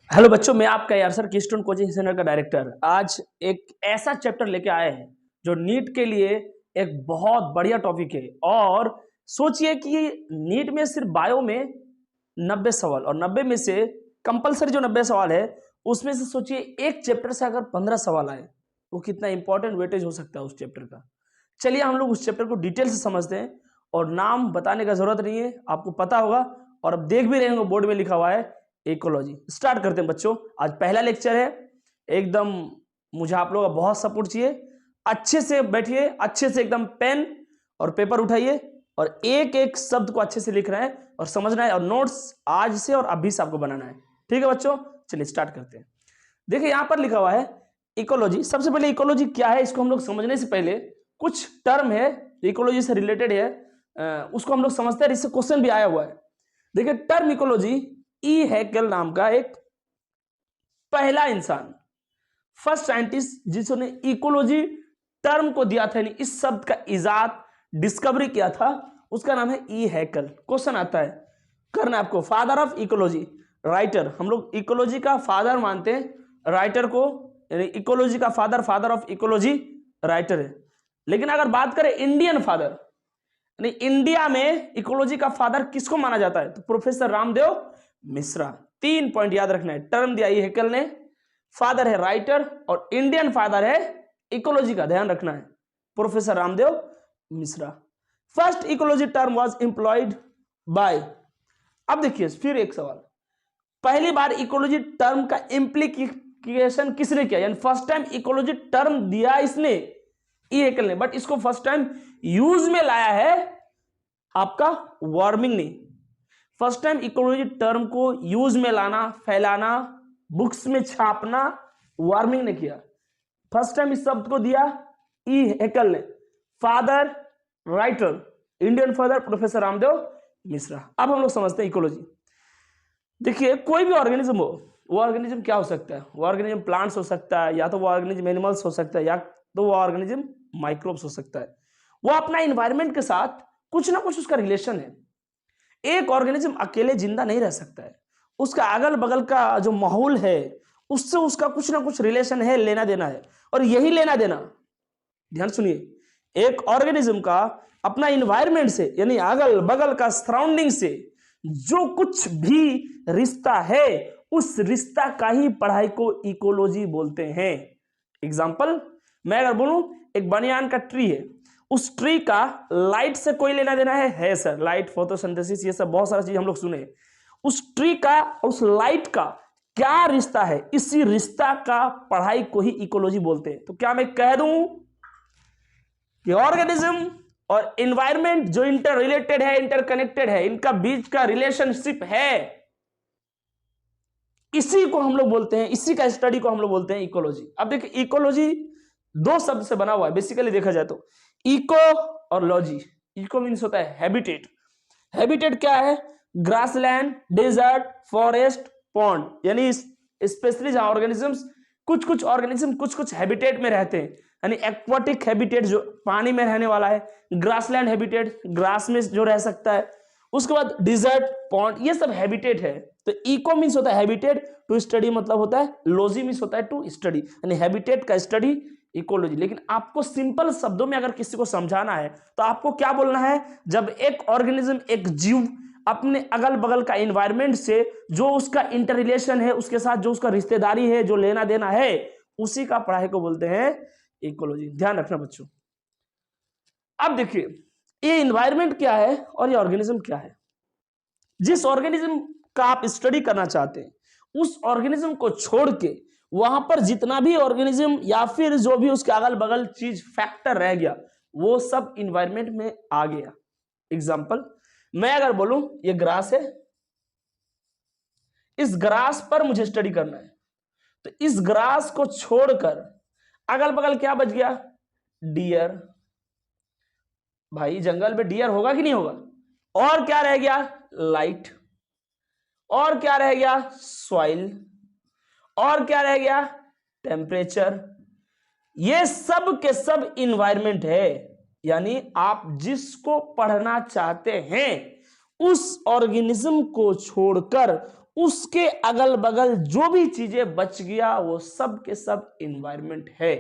Hello बच्चों, मैं आपका यार सर कीस्टोन कोचिंग सेंटर का डायरेक्टर। आज एक ऐसा चैप्टर लेके आए हैं जो नीट के लिए एक बहुत बढ़िया टॉपिक है। और सोचिए कि नीट में सिर्फ बायो में 90 सवाल, और 90 में से कंपलसरी जो 90 सवाल है उसमें से सोचिए एक चैप्टर से अगर 15 सवाल आए तो कितना इंपॉर्टेंट वेटेज हो सकता है उस चैप्टर का। चलिए हम लोग उस चैप्टर को डिटेल से समझते हैं, और नाम बताने का जरूरत नहीं है, आपको पता होगा। और अब देख भी रहे होंगे बोर्ड में लिखा हुआ है इकोलॉजी। स्टार्ट करते हैं बच्चों, आज पहला लेक्चर है। एकदम मुझे आप लोगों का बहुत सपोर्ट चाहिए। अच्छे से बैठिए, अच्छे से एकदम पेन और पेपर उठाइए और एक एक शब्द को अच्छे से लिख रहे हैं और समझना है, और नोट्स आज से और अभी से आपको बनाना है। ठीक है बच्चों, चलिए स्टार्ट करते हैं। देखिए यहां पर लिखा हुआ है इकोलॉजी। सबसे पहले इकोलॉजी क्या है इसको हम लोग समझने से पहले कुछ टर्म है इकोलॉजी से रिलेटेड है, उसको हम लोग समझते हैं। इससे क्वेश्चन भी आया हुआ है। देखिए टर्म इकोलॉजी, ई हैकेल नाम का एक पहला इंसान, फर्स्ट साइंटिस्ट जिसने इकोलॉजी टर्म को दिया था, यानी इस शब्द का इजाद डिस्कवरी किया था, उसका नाम है ई हैकेल। क्वेश्चन आता है, करना आपको, फादर ऑफ इकोलॉजी, राइटर। हम लोग इकोलॉजी का फादर मानते हैं राइटर को, यानी इकोलॉजी का father, father of ecology writer है। लेकिन अगर बात करें इंडियन फादर, यानी इंडिया में इकोलॉजी का फादर किसको माना जाता है, तो प्रोफेसर रामदेव मिश्रा। 3 पॉइंट याद रखना है। टर्म दिया ई हैकेल ने, फादर है राइटर, और इंडियन फादर है इकोलॉजी का, ध्यान रखना है, professor Ramdev Mishra. First ecology term was employed by. अब देखिए फिर एक सवाल, पहली बार इकोलॉजी टर्म का इंप्लीकेशन किसने किया, यानी फर्स्ट टाइम इकोलॉजी टर्म दिया इसने ई हैकेल ने, बट इसको फर्स्ट टाइम यूज में लाया है आपका वार्मिंग ने। फर्स्ट टाइम इकोलॉजी टर्म को यूज में लाना, फैलाना, बुक्स में छापना वार्मिंग ने किया। फर्स्ट टाइम इस शब्द को दिया ई हैकेल ने। Father writer, Indian father professor Ramdev Mishra. अब हम लोग समझते हैं इकोलॉजी। देखिए कोई भी ऑर्गेनिज्म हो, वो ऑर्गेनिज्म क्या हो सकता है, वो ऑर्गेनिज्म प्लांट्स हो सकता है, या तो वो ऑर्गेनिज्म एनिमल्स हो सकता है, या तो वो ऑर्गेनिज्म माइक्रोब्स हो सकता है। वो अपना इन्वायरमेंट के साथ कुछ ना कुछ उसका रिलेशन है। एक ऑर्गेनिज्म अकेले जिंदा नहीं रह सकता है, उसका अगल बगल का जो माहौल है उससे उसका कुछ ना कुछ रिलेशन है, लेना देना है। और यही लेना देना, ध्यान सुनिए, एक ऑर्गेनिज्म का अपना इन्वायरमेंट से, यानी अगल बगल का सराउंडिंग से जो कुछ भी रिश्ता है, उस रिश्ता का ही पढ़ाई को इकोलॉजी बोलते हैं। एग्जाम्पल मैं अगर बोलूं, एक बनियान का ट्री है, उस ट्री का लाइट से कोई लेना देना है सर, लाइट, फोटोसिंथेसिस, ये सब बहुत सारा चीज हम लोग सुने। उस ट्री का, उस लाइट का क्या रिश्ता है, इसी रिश्ता का पढ़ाई को ही इकोलॉजी बोलते हैं। तो क्या मैं कह दूं कि ऑर्गेनिज्म और एनवायरनमेंट जो इंटर रिलेटेड है, इंटरकनेक्टेड है, इनका बीच का रिलेशनशिप है, इसी को हम लोग बोलते हैं, इसी का स्टडी को हम लोग बोलते हैं इकोलॉजी। अब देखिए इकोलॉजी 2 शब्द से बना हुआ है बेसिकली देखा जाए तो, इको और लॉजी। इको मीन्स होता है हैबिटेट। हैबिटेट क्या है, ग्रासलैंड, डेजर्ट, फॉरेस्ट, पॉन्ड, यानी स्पेशली जहां ऑर्गेनिजम्स, कुछ ऑर्गेनिज्म कुछ हैबिटेट में रहते हैं, यानी एक्वाटिक हैबिटेट जो पानी में रहने वाला है, ग्रासलैंड हैबिटेट ग्रास में जो रह सकता है, उसके बाद डिजर्ट, पॉन्ड, ये सब हैबिटेट है। तो इको मीन्स होता है हैबिटेट, टू स्टडी मतलब होता है, लॉजी मीन्स होता है टू स्टडी, यानी हैबिटेट का स्टडी इकोलॉजी। लेकिन आपको सिंपल शब्दों में अगर किसी को समझाना है तो आपको क्या बोलना है, जब एक ऑर्गेनिज्म, एक जीव अपने अगल बगल का एनवायरनमेंट से जो उसका इंटर रिलेशन है, उसके साथ जो उसका रिश्तेदारी है, जो लेना देना है, उसी का पढ़ाई को बोलते हैं इकोलॉजी। ध्यान रखना बच्चों। अब देखिए ये एनवायरनमेंट क्या है और ये ऑर्गेनिज्म क्या है। जिस ऑर्गेनिज्म का आप स्टडी करना चाहते हैं, उस ऑर्गेनिज्म को छोड़ के वहां पर जितना भी ऑर्गेनिज्म या फिर जो भी उसके अगल बगल चीज फैक्टर रह गया, वो सब इन्वायरमेंट में आ गया। एग्जाम्पल मैं अगर बोलूं ये ग्रास है, इस ग्रास पर मुझे स्टडी करना है, तो इस ग्रास को छोड़कर अगल बगल क्या बच गया, डियर। भाई जंगल में डियर होगा कि नहीं होगा, और क्या रह गया, लाइट, और क्या रह गया, सॉइल, और क्या रह गया, टेम्परेचर। ये सब के सब इन्वायरमेंट है। यानी आप जिसको पढ़ना चाहते हैं उस ऑर्गेनिज्म को छोड़कर उसके अगल बगल जो भी चीजें बच गया वो सब के सब इन्वायरमेंट है।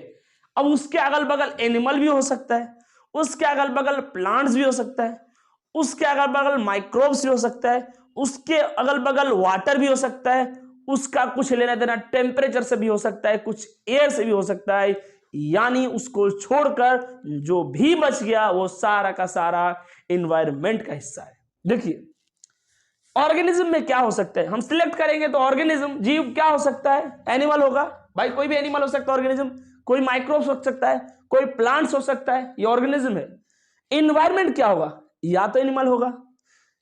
अब उसके अगल बगल एनिमल भी हो सकता है, उसके अगल बगल प्लांट्स भी हो सकता है, उसके अगल बगल माइक्रोब्स भी हो सकता है, उसके अगल बगल वाटर भी हो सकता है, उसका कुछ लेना देना टेम्परेचर से भी हो सकता है, कुछ एयर से भी हो सकता है। यानी उसको छोड़कर जो भी बच गया वो सारा का सारा इन्वायरमेंट का हिस्सा है। देखिए ऑर्गेनिज्म में क्या हो सकता है, हम सिलेक्ट करेंगे तो ऑर्गेनिज्म जीव क्या हो सकता है, एनिमल होगा भाई, कोई भी एनिमल हो सकता है ऑर्गेनिज्म, कोई माइक्रोब्स हो सकता है, कोई प्लांट्स हो सकता है, ये ऑर्गेनिज्म है। इन्वायरमेंट क्या होगा, या तो एनिमल होगा,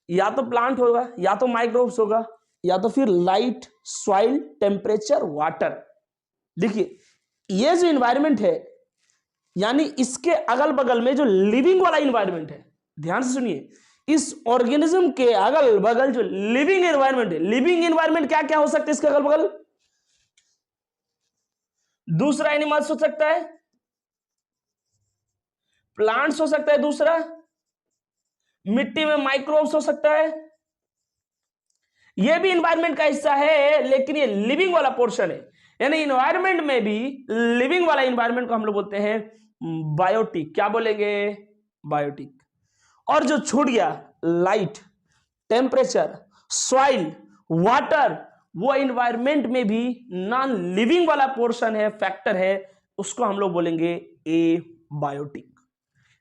या तो प्लांट होगा, या तो माइक्रोब्स होगा, या तो फिर लाइट, सॉइल, टेम्परेचर, वाटर। देखिए ये जो इन्वायरमेंट है यानी इसके अगल बगल में जो लिविंग वाला इन्वायरमेंट है, ध्यान से सुनिए, इस ऑर्गेनिज्म के अगल बगल जो लिविंग एनवायरनमेंट है, लिविंग एनवायरनमेंट क्या क्या हो सकता है इसके अगल बगल, दूसरा एनिमल्स हो सकता है, प्लांट्स हो सकता है, दूसरा मिट्टी में माइक्रोब्स हो सकता है, यह भी एनवायरनमेंट का हिस्सा है लेकिन ये लिविंग वाला पोर्शन है। यानी एनवायरनमेंट में भी लिविंग वाला एनवायरनमेंट को हम लोग बोलते हैं बायोटिक। क्या बोलेंगे, बायोटिक। और जो छूट गया लाइट, टेम्परेचर, सॉइल, वाटर, वो एनवायरनमेंट में भी नॉन लिविंग वाला पोर्शन है, फैक्टर है, उसको हम लोग बोलेंगे ए बायोटिक।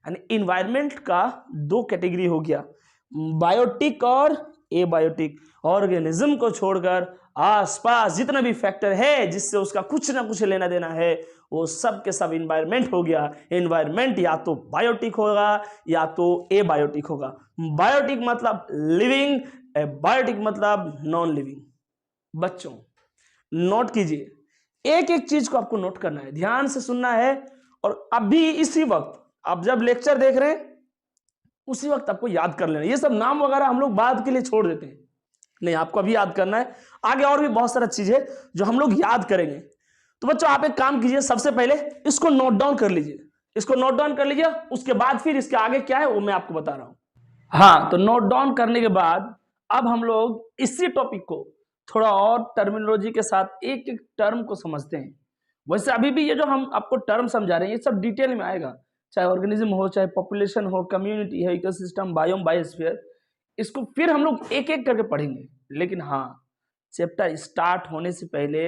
यानी एनवायरनमेंट का दो कैटेगरी हो गया, बायोटिक और ए बायोटिक। ऑर्गेनिज्म को छोड़कर आसपास जितना भी फैक्टर है जिससे उसका कुछ ना कुछ लेना देना है वो सब के सब इन्वायरमेंट हो गया। इन्वायरमेंट या तो बायोटिक होगा या तो ए बायोटिक होगा। बायोटिक मतलब लिविंग, बायोटिक मतलब नॉन लिविंग। बच्चों नोट कीजिए, एक एक चीज को आपको नोट करना है, ध्यान से सुनना है। और अभी इसी वक्त आप जब लेक्चर देख रहे हैं उसी वक्त आपको याद कर लेना। ये सब नाम वगैरह हम लोग बाद के लिए छोड़ देते हैं, नहीं आपको अभी याद करना है। आगे और भी बहुत सारा चीज है जो हम लोग याद करेंगे। तो बच्चों आप एक काम कीजिए, सबसे पहले इसको नोट डाउन कर लीजिए, इसको नोट डाउन कर लीजिए, उसके बाद फिर इसके आगे क्या है वो मैं आपको बता रहा हूं। हाँ, तो नोट डाउन करने के बाद अब हम लोग इसी टॉपिक को थोड़ा और टर्मिनोलॉजी के साथ एक एक टर्म को समझते हैं। वैसे अभी भी ये जो हम आपको टर्म समझा रहे हैं ये सब डिटेल में आएगा, चाहे ऑर्गेनिज्म हो, चाहे पॉपुलेशन हो, कम्युनिटी है, इकोसिस्टम, बायोम, बायोस्फीयर, इसको फिर हम लोग एक एक करके पढ़ेंगे। लेकिन हाँ, चैप्टर स्टार्ट होने से पहले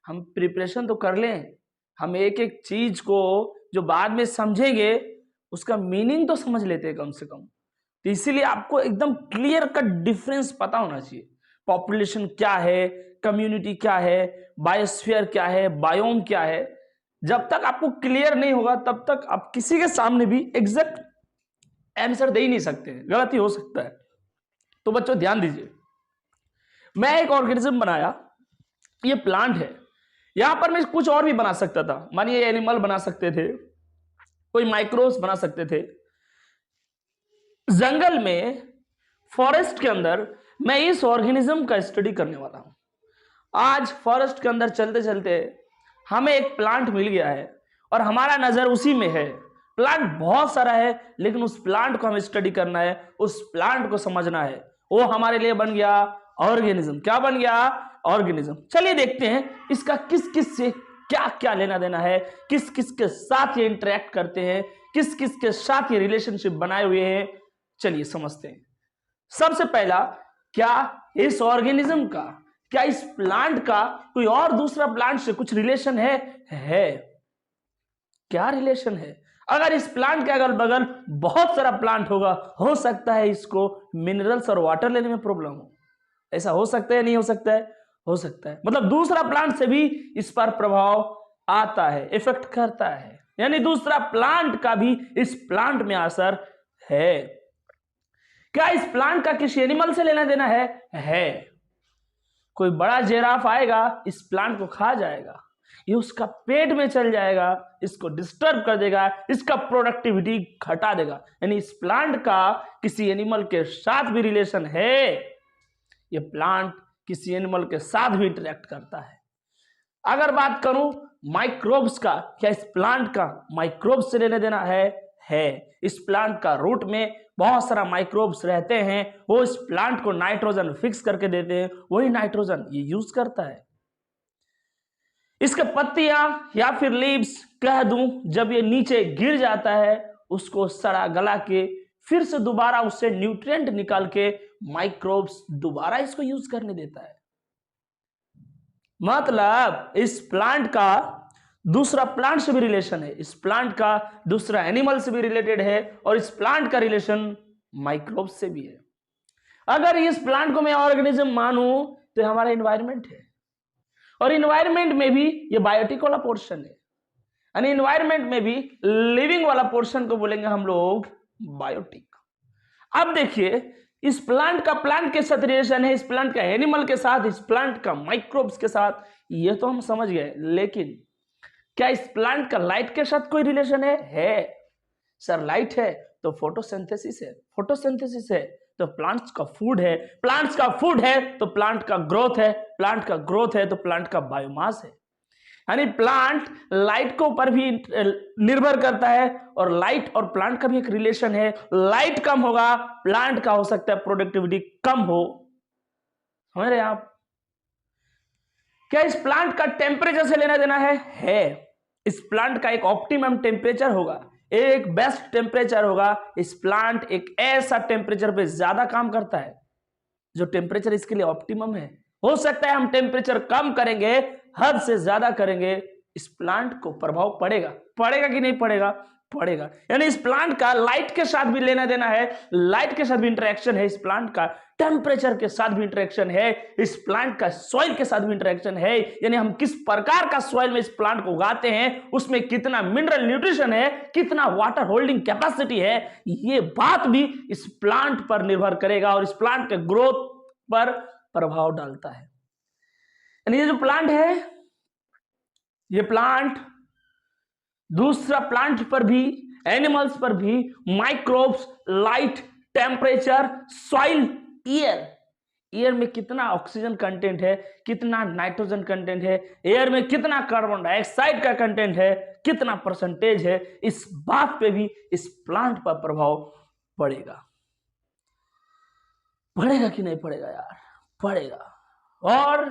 हम प्रिपरेशन तो कर लें, हम एक एक चीज को जो बाद में समझेंगे उसका मीनिंग तो समझ लेते हैं कम से कम। तो इसीलिए आपको एकदम क्लियर कट डिफरेंस पता होना चाहिए। पॉपुलेशन क्या है, कम्युनिटी क्या है, बायोस्फीयर क्या है, बायोम क्या है। जब तक आपको क्लियर नहीं होगा तब तक आप किसी के सामने भी एग्जैक्ट आंसर दे ही नहीं सकते, गलती हो सकता है। तो बच्चों ध्यान दीजिए, मैं एक ऑर्गेनिज्म बनाया, ये प्लांट है, यहां पर मैं कुछ और भी बना सकता था, मानिए एनिमल बना सकते थे, कोई माइक्रोब्स बना सकते थे। जंगल में, फॉरेस्ट के अंदर मैं इस ऑर्गेनिज्म का स्टडी करने वाला हूं। आज फॉरेस्ट के अंदर चलते चलते हमें एक प्लांट मिल गया है और हमारा नजर उसी में है। प्लांट बहुत सारा है लेकिन उस प्लांट को हमें स्टडी करना है, उस प्लांट को समझना है। वो हमारे लिए बन गया ऑर्गेनिज्म। क्या बन गया, ऑर्गेनिज्म। चलिए देखते हैं इसका किस किस से क्या क्या लेना देना है, किस किस के साथ ये इंटरेक्ट करते हैं, किस किस के साथ ये रिलेशनशिप बनाए हुए हैं। चलिए समझते हैं। सबसे पहला, क्या इस ऑर्गेनिज्म का, क्या इस प्लांट का कोई और दूसरा प्लांट से कुछ रिलेशन है? क्या रिलेशन है? अगर इस प्लांट के अगल बगल बहुत सारा प्लांट होगा, हो सकता है इसको मिनरल्स और वाटर लेने में प्रॉब्लम हो। ऐसा हो सकता है, नहीं हो सकता है? हो सकता है। मतलब दूसरा प्लांट से भी इस पर प्रभाव आता है, इफेक्ट करता है। यानी दूसरा प्लांट का भी इस प्लांट में असर है। क्या इस प्लांट का किसी एनिमल से लेना देना है? कोई बड़ा जिराफ आएगा, इस प्लांट को खा जाएगा, ये उसका पेट में चल जाएगा, इसको डिस्टर्ब कर देगा, इसका प्रोडक्टिविटी घटा देगा। यानी इस प्लांट का किसी एनिमल के साथ भी रिलेशन है, ये प्लांट किसी एनिमल के साथ भी इंटरेक्ट करता है। अगर बात करूं माइक्रोब्स का, क्या इस प्लांट का माइक्रोब्स से लेना देना है। इस प्लांट का रूट में बहुत सारा माइक्रोब्स रहते हैं, वो इस प्लांट को नाइट्रोजन फिक्स करके देते हैं, वही नाइट्रोजन ये यूज करता है। इसके पत्तियां या फिर लीव्स कह दूं, जब ये नीचे गिर जाता है उसको सड़ा गला के फिर से दोबारा उससे न्यूट्रिएंट निकाल के माइक्रोब्स दोबारा इसको यूज करने देता है। मतलब इस प्लांट का दूसरा प्लांट से भी रिलेशन है, इस प्लांट का दूसरा एनिमल से भी रिलेटेड है, और इस प्लांट का रिलेशन माइक्रोब से भी है। अगर इस प्लांट को मैं ऑर्गेनिज्म मानूं तो हमारा एनवायरनमेंट है, और एनवायरनमेंट में भी ये बायोटिक वाला पोर्शन है, यानी एनवायरनमेंट में भी लिविंग वाला पोर्शन को बोलेंगे हम लोग बायोटिक। अब देखिए इस प्लांट का प्लांट के साथ रिलेशन है, इस प्लांट का एनिमल के साथ, इस प्लांट का माइक्रोब्स के साथ, ये तो हम समझ गए। लेकिन क्या इस प्लांट का लाइट के साथ कोई रिलेशन है? सर लाइट है तो फोटोसिंथेसिस है, फोटोसिंथेसिस है तो प्लांट्स का फूड है, प्लांट्स का फूड है तो प्लांट का ग्रोथ है, प्लांट का ग्रोथ है तो प्लांट का बायोमास है। यानी प्लांट लाइट के ऊपर भी निर्भर करता है, और लाइट और प्लांट का भी एक रिलेशन है। लाइट कम होगा, प्लांट का हो सकता है प्रोडक्टिविटी कम हो। समझ रहे आप? क्या इस प्लांट का टेम्परेचर से लेना देना है? इस प्लांट का एक ऑप्टिमम टेम्परेचर होगा, एक बेस्ट टेम्परेचर होगा। इस प्लांट एक ऐसा टेम्परेचर पे ज्यादा काम करता है जो टेम्परेचर इसके लिए ऑप्टिमम है। हो सकता है हम टेम्परेचर कम करेंगे, हद से ज्यादा करेंगे, इस प्लांट को प्रभाव पड़ेगा कि नहीं पड़ेगा? पड़ेगा। यानी इस प्लांट का लाइट के साथ भी लेना देना है, लाइट के साथ भी इंटरेक्शन है, इस प्लांट का टेम्परेचर के साथ भी इंटरेक्शन है, इस प्लांट का सॉइल के साथ भी इंटरेक्शन है। यानी हम किस प्रकार का सॉइल में इस प्लांट को उगाते हैं, उसमें कितना मिनरल न्यूट्रिशन है, कितना वाटर होल्डिंग कैपेसिटी है, ये बात भी इस प्लांट पर निर्भर करेगा और इस प्लांट के ग्रोथ पर प्रभाव डालता है। यानी ये जो प्लांट है, ये प्लांट दूसरा प्लांट पर भी, एनिमल्स पर भी, microbes, light, temperature, soil, air में कितना ऑक्सीजन कंटेंट है, कितना नाइट्रोजन कंटेंट है, एयर में कितना कार्बन डाइऑक्साइड का कंटेंट है, कितना परसेंटेज है, इस बात पे भी इस प्लांट पर प्रभाव पड़ेगा कि नहीं पड़ेगा यार? पड़ेगा। और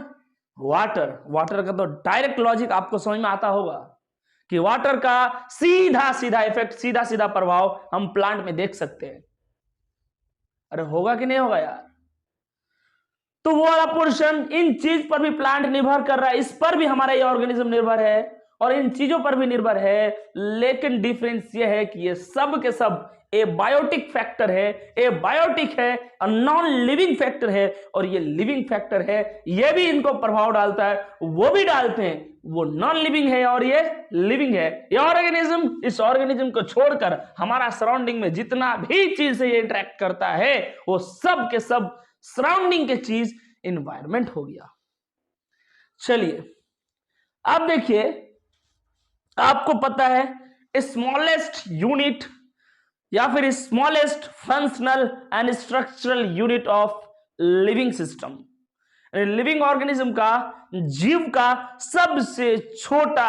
वाटर का तो डायरेक्ट लॉजिक आपको समझ में आता होगा कि वाटर का सीधा इफेक्ट, सीधा प्रभाव हम प्लांट में देख सकते हैं। अरे होगा कि नहीं होगा यार? तो वो वाला पोर्शन, इन चीज पर भी प्लांट निर्भर कर रहा है, इस पर भी हमारा ये ऑर्गेनिज्म निर्भर है और इन चीजों पर भी निर्भर है। लेकिन डिफरेंस ये है कि ये सब के सब ए बायोटिक फैक्टर है, ए बायोटिक है, नॉन लिविंग फैक्टर है, और ये लिविंग फैक्टर है, ये भी इनको प्रभाव डालता है, वो भी डालते हैं। वो नॉन लिविंग है और ये लिविंग है। ये ऑर्गेनिज्म, इस ऑर्गेनिज्म को छोड़कर हमारा सराउंडिंग में जितना भी चीज से ये इंटरेक्ट करता है, वो सब के सब सराउंडिंग के चीज एनवायरनमेंट हो गया। चलिए अब देखिए, आपको पता है स्मॉलेस्ट यूनिट या फिर smallest functional and structural unit of living system, living organism का, जीव का सबसे छोटा,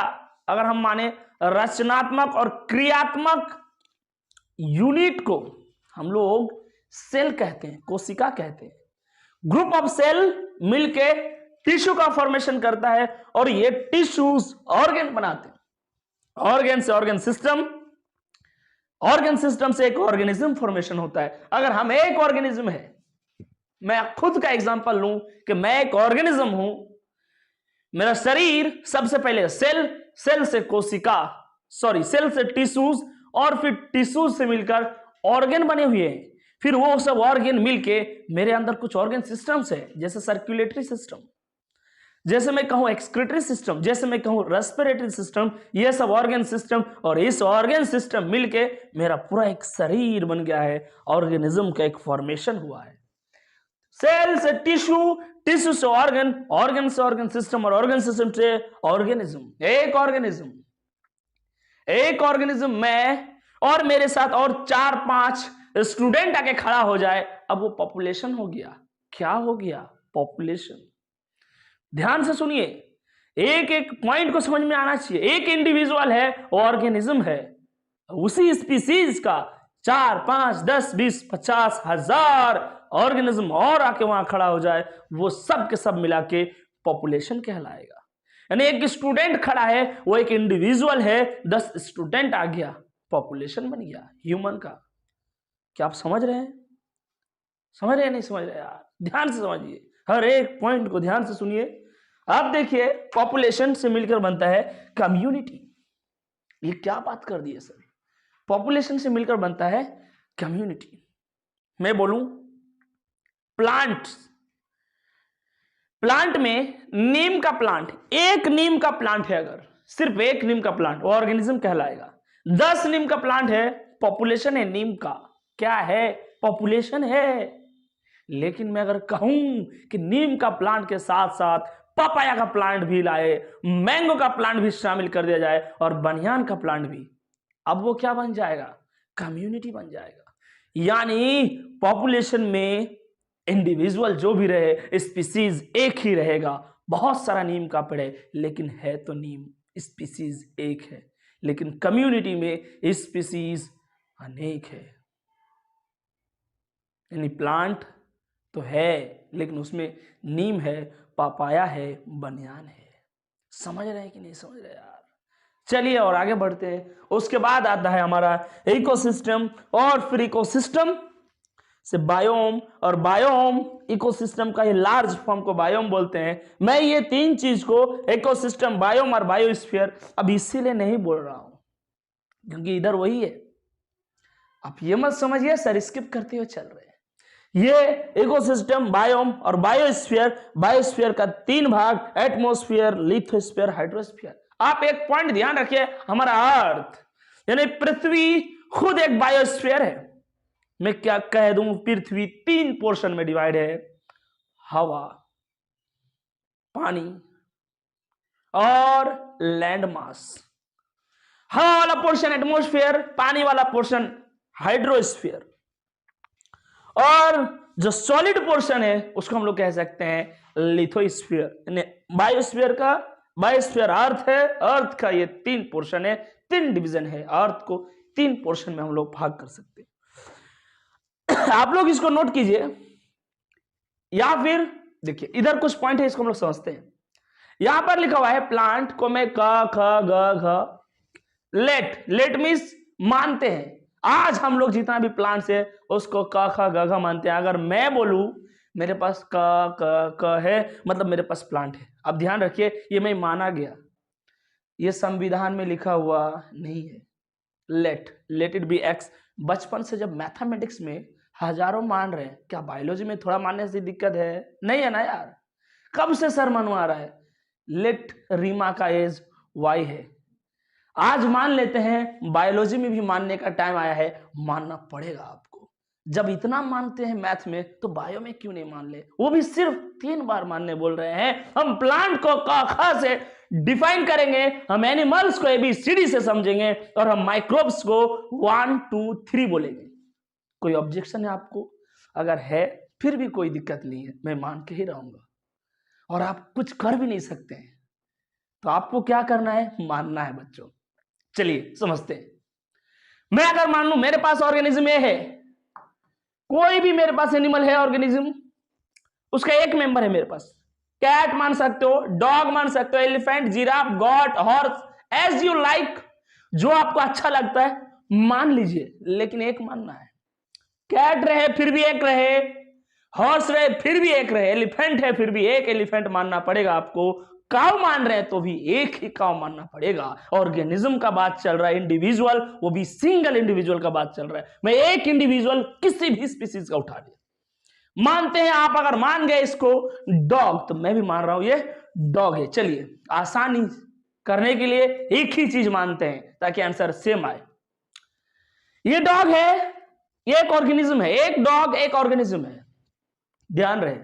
अगर हम माने रचनात्मक और क्रियात्मक यूनिट को हम लोग सेल कहते हैं, कोशिका कहते हैं। ग्रुप ऑफ सेल मिलके टिश्यू का फॉर्मेशन करता है और ये टिश्यूज ऑर्गन बनाते हैं। ऑर्गन से ऑर्गन सिस्टम, ऑर्गन सिस्टम से एक ऑर्गेनिज्म फॉर्मेशन होता है। अगर हम एक ऑर्गेनिज्म है, मैं खुद का एग्जांपल लूं कि मैं एक ऑर्गेनिज्म हूं, मेरा शरीर सबसे पहले सेल, सेल से कोशिका, सेल से टिश्यूज, और फिर टिश्यूज से मिलकर ऑर्गन बने हुए हैं। फिर वो सब ऑर्गन मिलके मेरे अंदर कुछ ऑर्गन सिस्टम्स है, जैसे सर्कुलेटरी सिस्टम, जैसे मैं कहूं एक्सक्रीटरी सिस्टम, जैसे मैं कहूं रेस्पिरेटरी सिस्टम, ये सब ऑर्गन सिस्टम, और इस ऑर्गन सिस्टम मिलके मेरा पूरा एक शरीर बन गया है। ऑर्गेनिज्म का एक फॉर्मेशन हुआ है। सेल से टिश्यू, टिश्यू से ऑर्गन, ऑर्गन से ऑर्गन सिस्टम, और ऑर्गन सिस्टम से ऑर्गेनिज्म। एक ऑर्गेनिज्म, एक ऑर्गेनिज्म में और मेरे साथ और 4-5 स्टूडेंट आके खड़ा हो जाए, अब वो पॉपुलेशन हो गया। क्या हो गया? पॉपुलेशन। ध्यान से सुनिए, एक एक पॉइंट को समझ में आना चाहिए। एक इंडिविजुअल है, ऑर्गेनिज्म है, उसी स्पीसीज का 4, 5, 10, 20, 50 हजार ऑर्गेनिज्म और आके वहां खड़ा हो जाए, वो सब के सब मिला के पॉपुलेशन कहलाएगा। यानी एक स्टूडेंट खड़ा है, वो एक इंडिविजुअल है, 10 स्टूडेंट आ गया, पॉपुलेशन बन गया ह्यूमन का। क्या आप समझ रहे हैं? समझ रहे हैं? नहीं समझ रहे यार? ध्यान से समझिए, हर एक पॉइंट को ध्यान से सुनिए। आप देखिए, पॉपुलेशन से मिलकर बनता है कम्युनिटी। ये क्या बात कर दी है सर? पॉपुलेशन से मिलकर बनता है कम्युनिटी। मैं बोलूं प्लांट, प्लांट में नीम का प्लांट, एक नीम का प्लांट है, अगर सिर्फ एक नीम का प्लांट, वो ऑर्गेनिज्म कहलाएगा। 10 नीम का प्लांट है, पॉपुलेशन है नीम का, क्या है? पॉपुलेशन है। लेकिन मैं अगर कहूं कि नीम का प्लांट के साथ साथ पपाया का प्लांट भी लाए, मैंगो का प्लांट भी शामिल कर दिया जाए और बनियान का प्लांट भी, अब वो क्या बन जाएगा? कम्युनिटी बन जाएगा। यानी पॉपुलेशन में इंडिविजुअल जो भी रहे, स्पीसीज एक ही रहेगा। बहुत सारा नीम का पेड़ है, लेकिन है तो नीम, स्पीसीज एक है। लेकिन कम्युनिटी में स्पीसीज अनेक है। यानी प्लांट तो है, लेकिन उसमें नीम है, पापाया है, बनियान है। समझ रहे हैं कि नहीं समझ रहे यार? चलिए और आगे बढ़ते हैं। उसके बाद आता है हमारा इकोसिस्टम, और फिर इकोसिस्टम से बायोम, और बायोम इकोसिस्टम का ही लार्ज फॉर्म को बायोम बोलते हैं। मैं ये 3 चीज को, इकोसिस्टम, बायोम और बायोस्फीयर, अब इसीलिए नहीं बोल रहा हूं क्योंकि इधर वही है। आप ये मत समझिए सर स्किप करते हुए चल रहे हैं। ये इकोसिस्टम, बायोम और बायोस्फीयर, बायोस्फीयर का 3 भाग, एटमॉस्फेयर, लिथोस्फीयर, हाइड्रोस्फीयर। आप एक पॉइंट ध्यान रखिए, हमारा अर्थ यानी पृथ्वी खुद एक बायोस्फीयर है। मैं क्या कह दूं, पृथ्वी 3 पोर्शन में डिवाइड है, हवा, पानी और लैंड मास। हवा वाला पोर्शन एटमॉस्फेयर, पानी वाला पोर्शन हाइड्रोस्फीयर, और जो सॉलिड पोर्शन है उसको हम लोग कह सकते हैं लिथोस्फीयर। बायोस्फीयर का, बायोस्फीयर अर्थ है, अर्थ का ये 3 पोर्शन है, 3 डिवीजन है। अर्थ को 3 पोर्शन में हम लोग भाग कर सकते हैं। आप लोग इसको नोट कीजिए, या फिर देखिए इधर कुछ पॉइंट है, इसको हम लोग समझते हैं। यहां पर लिखा हुआ है प्लांट को मैं क ख ग घ, लेट, लेट मीन्स मानते हैं। आज हम लोग जितना भी प्लांट्स है उसको क ख ग घ मानते हैं। अगर मैं बोलूं मेरे पास क क क है, मतलब मेरे पास प्लांट है। अब ध्यान रखिए, ये मैं माना गया, ये संविधान में लिखा हुआ नहीं है। Let it be x. बचपन से जब मैथमेटिक्स में हजारों मान रहे हैं, क्या बायोलॉजी में थोड़ा मानने से दिक्कत है? नहीं है ना यार, कब से सर मनवा रहा है। लेट रीमा का एज वाई है, आज मान लेते हैं, बायोलॉजी में भी मानने का टाइम आया है, मानना पड़ेगा आपको। जब इतना मानते हैं मैथ में, तो बायो में क्यों नहीं मान ले? वो भी सिर्फ 3 बार मानने बोल रहे हैं। हम प्लांट को क ख से डिफाइन करेंगे, हम एनिमल्स को ABCD से समझेंगे, और हम माइक्रोब्स को 1 2 3 बोलेंगे। कोई ऑब्जेक्शन है आपको? अगर है फिर भी कोई दिक्कत नहीं है, मैं मान के ही रहूंगा, और आप कुछ कर भी नहीं सकते हैं। तो आपको क्या करना है? मानना है बच्चों। चलिए समझते हैं। मैं अगर मान लूं मेरे पास ऑर्गेनिज्म ए है, कोई भी मेरे पास एनिमल है ऑर्गेनिज्म, उसका एक मेंबर है मेरे पास। कैट मान सकते हो, डॉग मान सकते हो, elephant, giraffe, goat, horse, as you like, जो आपको अच्छा लगता है मान लीजिए, लेकिन एक मानना है। कैट रहे फिर भी एक रहे, हॉर्स रहे फिर भी एक रहे, एलिफेंट है फिर भी एक एलिफेंट मानना पड़ेगा आपको। काव मान रहे हैं तो भी एक ही काव मानना पड़ेगा। ऑर्गेनिज्म का बात चल रहा है, इंडिविजुअल, वो भी सिंगल इंडिविजुअल का बात चल रहा है। मैं एक इंडिविजुअल किसी भी स्पीसीज का उठा लिया, मानते हैं आप। अगर मान गए इसको डॉग, तो मैं भी मान रहा हूं ये डॉग है। चलिए आसानी करने के लिए एक ही चीज मानते हैं ताकि आंसर सेम आए। ये डॉग है, ये एक ऑर्गेनिज्म है, एक डॉग एक ऑर्गेनिज्म है। ध्यान रहे,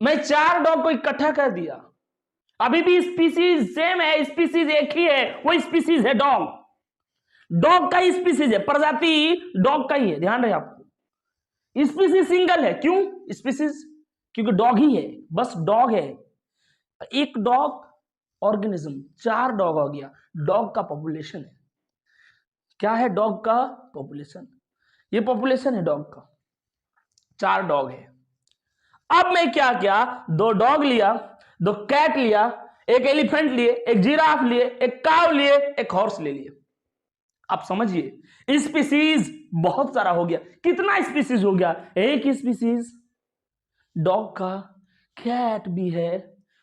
मैं 4 डॉग को इकट्ठा कर दिया, अभी भी स्पीसीज सेम है, स्पीसीज एक ही है, वो स्पीसीज है डॉग। डॉग का ही स्पीसीज है, प्रजाति डॉग का ही है। ध्यान रहे आपको, स्पीसीज सिंगल है। क्यों स्पीसीज? क्योंकि डॉग ही है, बस डॉग है। एक डॉग ऑर्गेनिज्म, 4 डॉग हो गया, डॉग का पॉपुलेशन है। क्या है डॉग का? पॉपुलेशन। ये पॉपुलेशन है डॉग का, 4 डॉग है। अब मैं क्या किया, 2 डॉग लिया, 2 कैट लिया, एक एलिफेंट लिए, एक जिराफ लिए, एक काव लिए, एक हॉर्स ले लिए। आप समझिए स्पीसीज बहुत सारा हो गया। कितना स्पीसीज हो गया? एक स्पीसीज डॉग का, कैट भी है,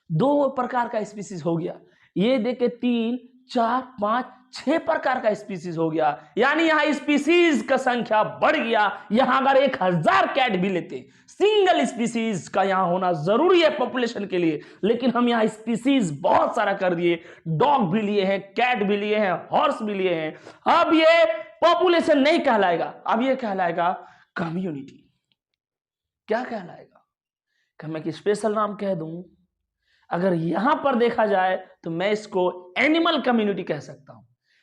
2 प्रकार का स्पीसीज हो गया। ये देखे 3 4 5 6 प्रकार का स्पीसीज हो गया। यानी यहां स्पीसीज का संख्या बढ़ गया। यहां अगर 1000 कैट भी लेते, सिंगल स्पीसीज का यहां होना जरूरी है पॉपुलेशन के लिए, लेकिन हम यहां स्पीसीज बहुत सारा कर दिए। डॉग भी लिए हैं, कैट भी लिए हैं, हॉर्स भी लिए हैं। अब ये पॉपुलेशन नहीं कहलाएगा, अब ये कहलाएगा कम्युनिटी। क्या कहलाएगा? मैं एक स्पेशल नाम कह दूं। अगर यहां पर देखा जाए तो मैं इसको एनिमल कम्युनिटी कह सकता हूं,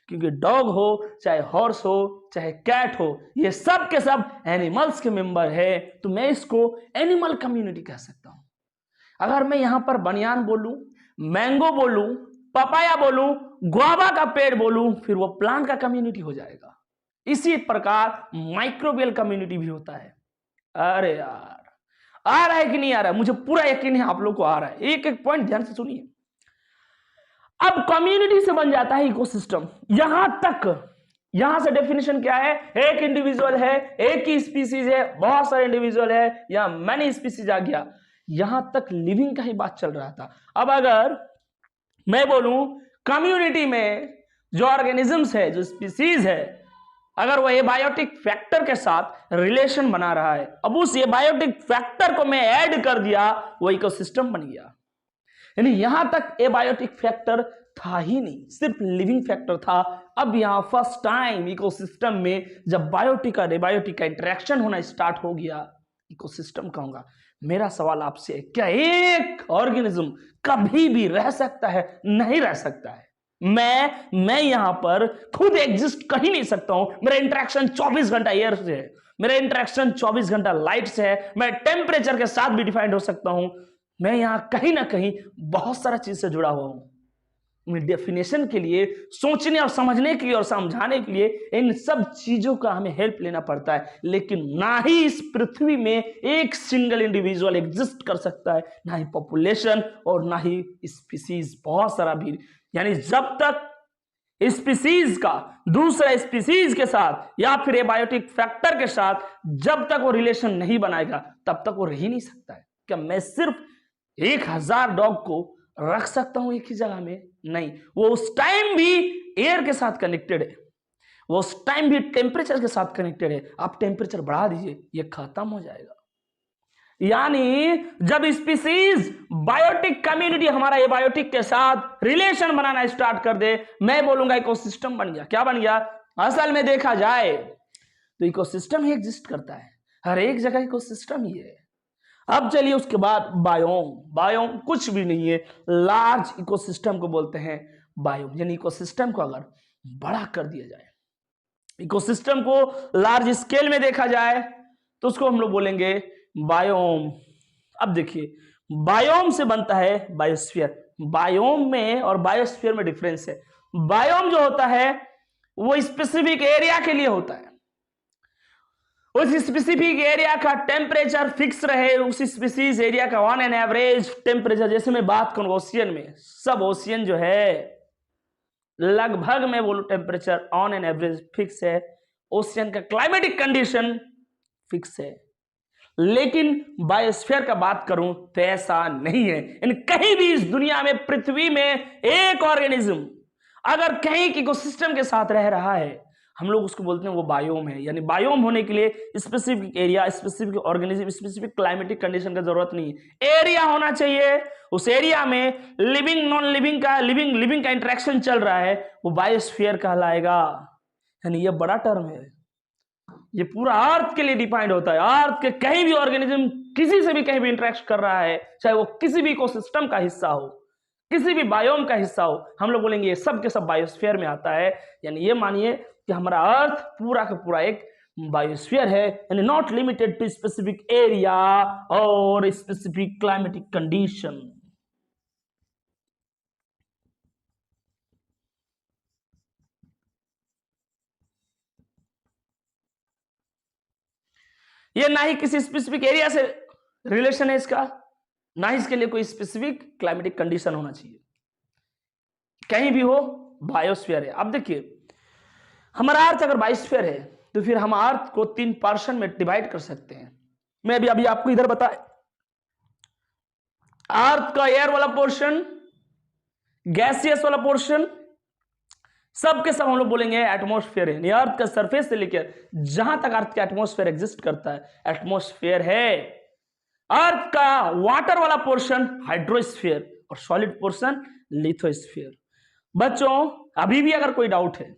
क्योंकि डॉग हो, चाहे हॉर्स हो, चाहे कैट हो, ये सब के सब एनिमल्स के मेंबर है, तो मैं इसको एनिमल कम्युनिटी कह सकता हूं। अगर मैं यहां पर बनियान बोलूं, मैंगो बोलूं, पपाया बोलूं, गुआवा का पेड़ बोलूं, फिर वो प्लांट का कम्युनिटी हो जाएगा। इसी प्रकार माइक्रोबियल कम्युनिटी भी होता है। अरे यार, आ रहा है कि नहीं आ रहा है? मुझे पूरा यकीन है आप लोग को आ रहा है। एक एक पॉइंट ध्यान से सुनिए। अब कम्युनिटी से बन जाता है इकोसिस्टम। यहां से डेफिनेशन क्या है? एक इंडिविजुअल है, एक ही स्पीसीज है, बहुत सारे इंडिविजुअल है, या मैनी स्पीसीज आ गया। यहां तक लिविंग का ही बात चल रहा था। अब अगर मैं बोलूं कम्युनिटी में जो ऑर्गेनिजम्स है, जो स्पीसीज है, अगर वो एबायोटिक फैक्टर के साथ रिलेशन बना रहा है, अब उस एबायोटिक फैक्टर को मैं ऐड कर दिया, वो इकोसिस्टम बन गया। यानी यहां तक एबायोटिक फैक्टर था ही नहीं, सिर्फ लिविंग फैक्टर था। अब यहां फर्स्ट टाइम इकोसिस्टम में जब बायोटिक और एबायोटिक का इंटरेक्शन होना स्टार्ट हो गया, इकोसिस्टम कहूंगा। मेरा सवाल आपसे है, क्या एक ऑर्गेनिज्म कभी भी रह सकता है? नहीं रह सकता है। मैं यहां पर खुद एग्जिस्ट कर ही नहीं सकता हूं। मेरा इंटरेक्शन 24 घंटा एयर से है, मेरा इंटरेक्शन 24 घंटा लाइट से है, मैं टेम्परेचर के साथ भी डिफाइंड हो सकता हूं। मैं यहां कहीं ना कहीं बहुत सारा चीज से जुड़ा हुआ हूं। डेफिनेशन के लिए, सोचने और समझने के लिए और समझाने के लिए इन सब चीजों का हमें हेल्प लेना पड़ता है। लेकिन ना ही इस पृथ्वी में एक सिंगल इंडिविजुअल एग्जिस्ट कर सकता है, ना ही पॉपुलेशन और ना ही स्पीसीज, बहुत सारा भी। यानी जब तक स्पीसीज का दूसरा स्पीसीज के साथ या फिर एबायोटिक फैक्टर के साथ जब तक वो रिलेशन नहीं बनाएगा, तब तक वो रह ही नहीं सकता है। क्या मैं सिर्फ 1000 डॉग को रख सकता हूं एक ही जगह में? नहीं, वो उस टाइम भी एयर के साथ कनेक्टेड है, वो उस टाइम भी टेम्परेचर के साथ कनेक्टेड है। आप टेम्परेचर बढ़ा दीजिए, ये खत्म हो जाएगा। यानी जब स्पीसीज बायोटिक कम्युनिटी हमारा एबायोटिक के साथ रिलेशन बनाना स्टार्ट कर दे, मैं बोलूंगा इकोसिस्टम बन गया। क्या बन गया? असल में देखा जाए तो इकोसिस्टम ही एग्जिस्ट करता है, हर एक जगह इकोसिस्टम ही है। अब चलिए उसके बाद बायोम। बायोम कुछ भी नहीं है, लार्ज इकोसिस्टम को बोलते हैं बायोम। यानी इकोसिस्टम को अगर बड़ा कर दिया जाए, इकोसिस्टम को लार्ज स्केल में देखा जाए, तो उसको हम लोग बोलेंगे बायोम। अब देखिए, बायोम से बनता है बायोस्फीयर। बायोम में और बायोस्फीयर में डिफरेंस है। बायोम जो होता है वो स्पेसिफिक एरिया के लिए होता है, उस स्पेसिफिक एरिया का टेम्परेचर फिक्स रहे, उस स्पेसिस एरिया का ऑन एन एवरेज टेम्परेचर। जैसे मैं बात करूं ओशियन में, सब ओशियन जो है लगभग मैं बोलूं temperature on an average fix है, ओशियन का क्लाइमेटिक कंडीशन फिक्स है। लेकिन बायोस्फीयर का बात करूं तो ऐसा नहीं है। इन कहीं भी इस दुनिया में, पृथ्वी में एक ऑर्गेनिज्म अगर कहीं के इकोसिस्टम के साथ रह रहा है, हम लोग उसको बोलते हैं वो बायोम है। यानी बायोम होने के लिए specific area, specific organism, specific climatic condition का जरूरत नहीं है, एरिया होना चाहिए। उस एरिया में लिविंग नॉन लिविंग का, लिविंग का इंटरेक्शन चल रहा है, वो बायोस्फीयर कहलाएगा। यानी ये बड़ा टर्म है, ये पूरा अर्थ के लिए डिफाइंड होता है। अर्थ के कहीं भी ऑर्गेनिज्म किसी से भी कहीं भी इंटरेक्ट कर रहा है, चाहे वो किसी भी इकोसिस्टम का हिस्सा हो, किसी भी बायोम का हिस्सा हो, हम लोग बोलेंगे ये सब के सब बायोस्फीयर में आता है। यानी ये मानिए कि हमारा अर्थ पूरा का पूरा एक बायोस्फीयर है, यानी not limited to specific area और स्पेसिफिक क्लाइमेटिक कंडीशन। ये ना ही किसी स्पेसिफिक एरिया से रिलेशन है इसका, ना ही इसके लिए कोई स्पेसिफिक क्लाइमेटिक कंडीशन होना चाहिए, कहीं भी हो बायोस्फीयर है। अब देखिए हमारा अर्थ अगर बायोस्फीयर है तो फिर हम अर्थ को 3 पोर्शन में डिवाइड कर सकते हैं। मैं अभी आपको इधर बताए, अर्थ का एयर वाला पोर्शन, गैसियस वाला पोर्शन, सब के सब हम लोग बोलेंगे एटमॉस्फेयर है। अर्थ का सरफेस से लेकर जहां तक अर्थ का एटमॉस्फेयर एग्जिस्ट करता है एटमॉस्फेयर है। अर्थ का वाटर वाला पोर्शन हाइड्रोस्फीयर और सॉलिड पोर्शन लिथोस्फीयर। बच्चों अभी भी अगर कोई डाउट है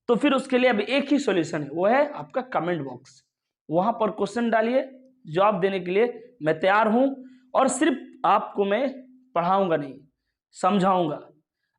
तो फिर उसके लिए अब एक ही सॉल्यूशन है, वो है आपका कमेंट बॉक्स। वहां पर क्वेश्चन डालिए, जवाब देने के लिए मैं तैयार हूं। और सिर्फ आपको मैं पढ़ाऊंगा नहीं, समझाऊंगा।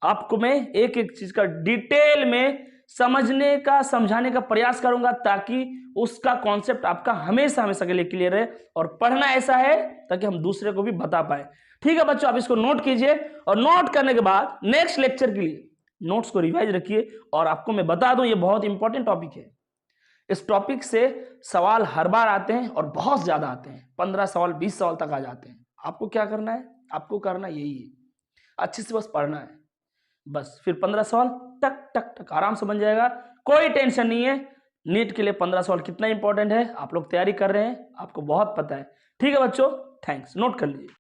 आपको मैं एक एक चीज का डिटेल में समझने का, समझाने का प्रयास करूंगा ताकि उसका कॉन्सेप्ट आपका हमेशा हमेशा के लिए क्लियर है। और पढ़ना ऐसा है ताकि हम दूसरे को भी बता पाए। ठीक है बच्चों, आप इसको नोट कीजिए और नोट करने के बाद नेक्स्ट लेक्चर के लिए नोट्स को रिवाइज रखिए। और आपको मैं बता दूं ये बहुत इंपॉर्टेंट टॉपिक है। इस टॉपिक से सवाल हर बार आते हैं और बहुत ज्यादा आते हैं, 15 सवाल 20 सवाल तक आ जाते हैं। आपको क्या करना है, आपको करना यही है, अच्छे से बस पढ़ना है, बस फिर 15 सवाल टक टक टक आराम से बन जाएगा, कोई टेंशन नहीं है। नीट के लिए 15 सवाल कितना इंपॉर्टेंट है, आप लोग तैयारी कर रहे हैं, आपको बहुत पता है। ठीक है बच्चों, थैंक्स, नोट कर लीजिए।